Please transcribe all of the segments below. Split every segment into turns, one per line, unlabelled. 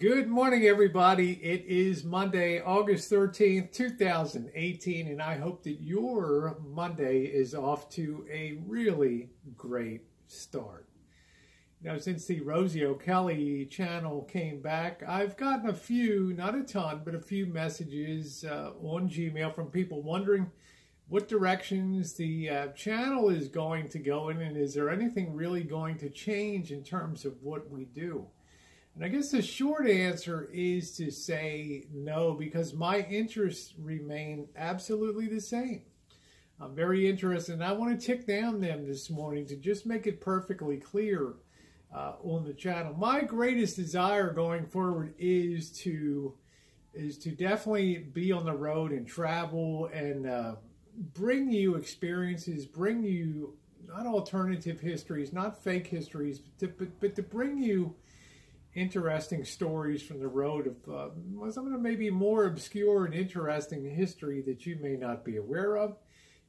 Good morning, everybody. It is Monday, August 13th, 2018, and I hope that your Monday is off to a really great start. Now, since the Rosie O'Kelly channel came back, I've gotten a few, not a ton, but a few messages on Gmail from people wondering what directions the channel is going to go in, and is there anything really going to change in terms of what we do? And I guess the short answer is to say no, because my interests remain absolutely the same. I'm very interested, and I want to tick down them this morning to just make it perfectly clear on the channel. My greatest desire going forward is to definitely be on the road and travel and bring you experiences, bring you not alternative histories, not fake histories, but to bring you interesting stories from the road of some of the maybe more obscure and interesting history that you may not be aware of,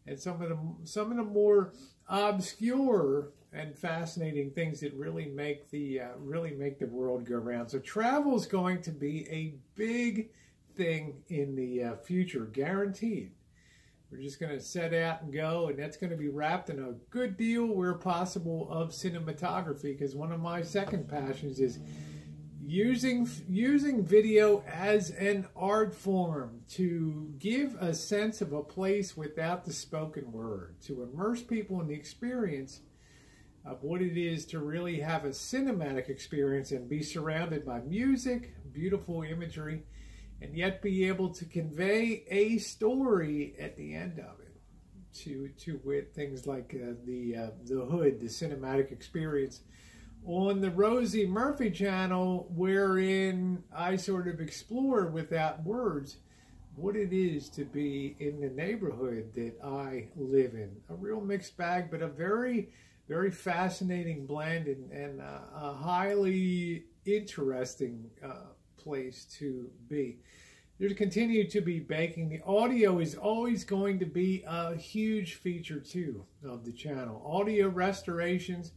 and some of the more obscure and fascinating things that really make the world go round. So travel is going to be a big thing in the future, guaranteed. We're just going to set out and go, and that's going to be wrapped in a good deal, where possible, of cinematography, because one of my second passions is using video as an art form to give a sense of a place without the spoken word, to immerse people in the experience of what it is to really have a cinematic experience and be surrounded by music, beautiful imagery, and yet be able to convey a story at the end of it, to wit things like the hood, the cinematic experience on the Rosie Murphy channel, wherein I sort of explore without words what it is to be in the neighborhood that I live in. A real mixed bag, but a very, very fascinating blend and a highly interesting place to be. There's continue to be baking. The audio is always going to be a huge feature too of the channel. Audio restorations.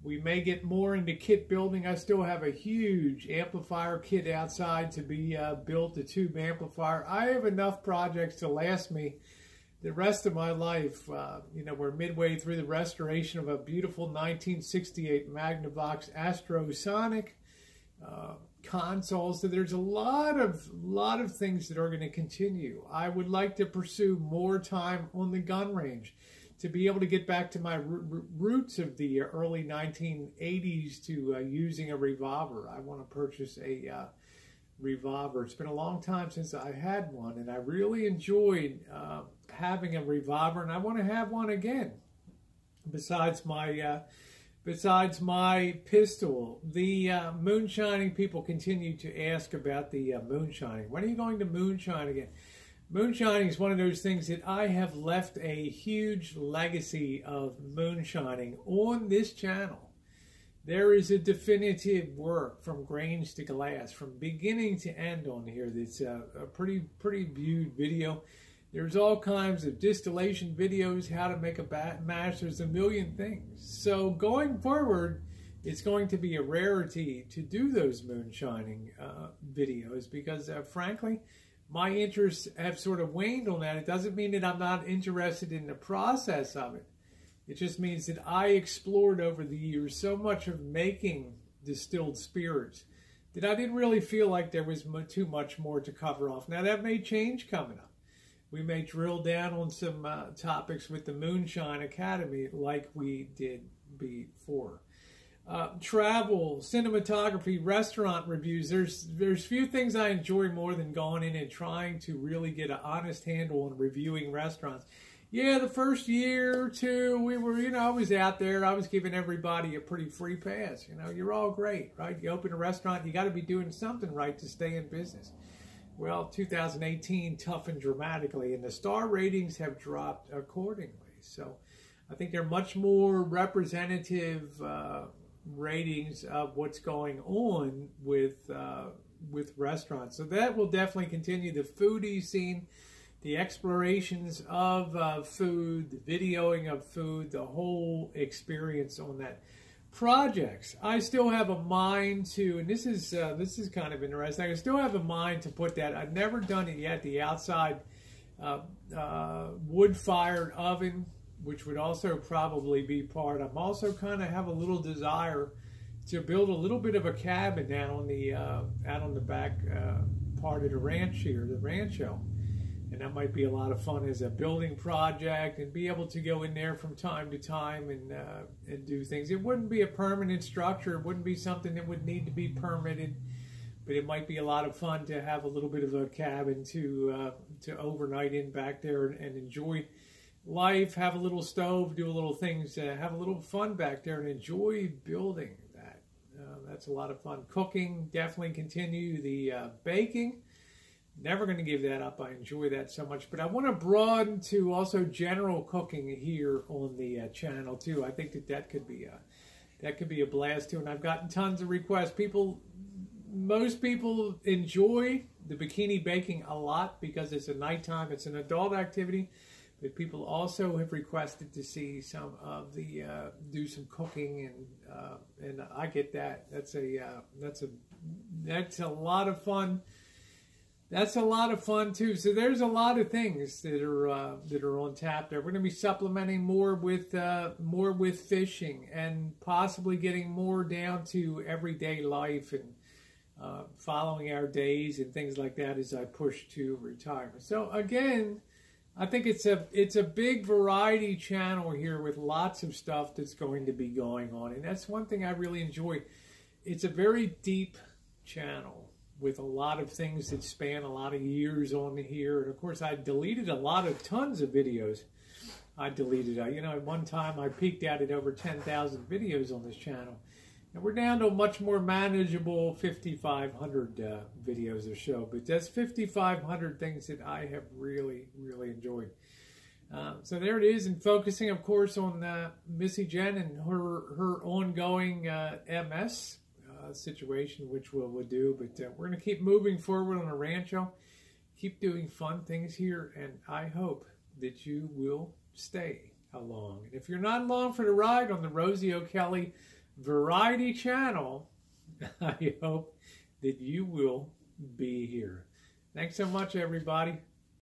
We may get more into kit building. I still have a huge amplifier kit outside to be built, a tube amplifier. I have enough projects to last me the rest of my life. We're midway through the restoration of a beautiful 1968 Magnavox Astrosonic console. So there's a lot of things that are going to continue. I would like to pursue more time on the gun range, to be able to get back to my roots of the early 1980s to using a revolver. I want to purchase a revolver. It's been a long time since I had one, and I really enjoyed having a revolver, and I want to have one again. Besides my pistol. The moonshining people continue to ask about the moonshining. When are you going to moonshine again? Moonshining is one of those things that I have left a huge legacy of moonshining on this channel. There is a definitive work from grains to glass, from beginning to end on here. That's a pretty viewed video. There's all kinds of distillation videos, how to make a mash. There's a million things. So going forward, it's going to be a rarity to do those moonshining videos, because frankly, my interests have sort of waned on that. It doesn't mean that I'm not interested in the process of it. It just means that I explored over the years so much of making distilled spirits that I didn't really feel like there was too much more to cover off. Now, that may change coming up. We may drill down on some topics with the Moonshine Academy like we did before. Travel, cinematography, restaurant reviews. There's few things I enjoy more than going in and trying to really get an honest handle on reviewing restaurants. Yeah, the first year or two, we were, I was out there. I was giving everybody a pretty free pass. You're all great, right? You open a restaurant, you got to be doing something right to stay in business. Well, 2018 toughened dramatically, and the star ratings have dropped accordingly. So I think they're much more representative ratings of what's going on with restaurants. So that will definitely continue. The foodie scene, the explorations of food, the videoing of food, the whole experience on that. projects. I still have a mind to, and this is kind of interesting. I still have a mind to put that. I've never done it yet. The outside wood-fired oven, which would also probably be part. I'm also kind of have a little desire to build a little bit of a cabin out on the back part of the ranch here, the rancho. And that might be a lot of fun as a building project, and be able to go in there from time to time and do things. It wouldn't be a permanent structure. It wouldn't be something that would need to be permitted, but it might be a lot of fun to have a little bit of a cabin to overnight in back there and enjoy life, have a little stove, do a little things, have a little fun back there and enjoy building that. That's a lot of fun. Cooking, definitely continue the baking. Never going to give that up. I enjoy that so much. But I want to broaden to also general cooking here on the channel too. I think that could be a blast too. And I've gotten tons of requests. Most people enjoy the bikini baking a lot because it's a nighttime. It's an adult activity. But people also have requested to see some of the do some cooking, and I get that. That's a lot of fun. That's a lot of fun too. So there's a lot of things that are on tap there. We're going to be supplementing more with fishing, and possibly getting more down to everyday life and following our days and things like that as I push to retirement. So again, I think it's a big variety channel here with lots of stuff that's going to be going on, and that's one thing I really enjoy. It's a very deep channel with a lot of things that span a lot of years on here. And of course, I deleted tons of videos. I deleted, at one time I peaked out at over 10,000 videos on this channel. And we're down to a much more manageable 5,500 videos or so. But that's 5,500 things that I have really, really enjoyed. So there it is, and focusing, of course, on Missy Jen and her ongoing MS situation, which we'll do. But we're going to keep moving forward on the rancho, keep doing fun things here, and I hope that you will stay along. And if you're not along for the ride on the Rosie O'Kelly Variety Channel, I hope that you will be here. Thanks so much, everybody.